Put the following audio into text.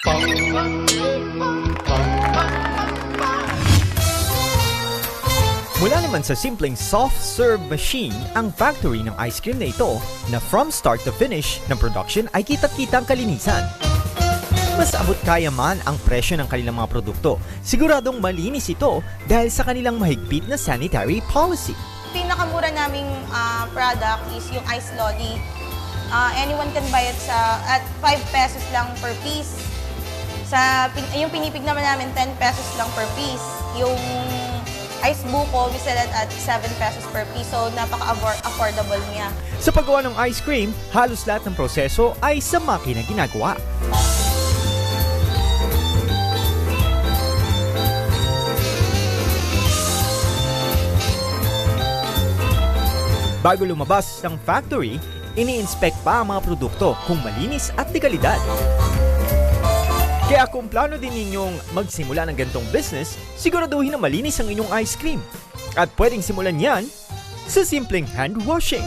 Mula naman sa simpleng soft-serve machine ang factory ng ice cream na ito na from start to finish ng production ay kita-kita ang kalinisan. Mas abot kaya man ang presyo ng kanilang mga produkto. Siguradong malinis ito dahil sa kanilang mahigpit na sanitary policy. Pinakamura naming product is yung ice lolly. Anyone can buy it at 5 pesos lang per piece. Yung pinipig naman namin, 10 pesos lang per piece. Yung ice buko, we sell it at 7 pesos per piece. So, napaka-affordable niya. Sa paggawa ng ice cream, halos lahat ng proseso ay sa makina ginagawa. Bago lumabas ng factory, ini-inspect pa ang mga produkto kung malinis at dekalidad. Kaya kung plano din ninyong magsimula ng ganitong business, siguraduhin na malinis ang inyong ice cream. At pwedeng simulan yan sa simpleng hand washing.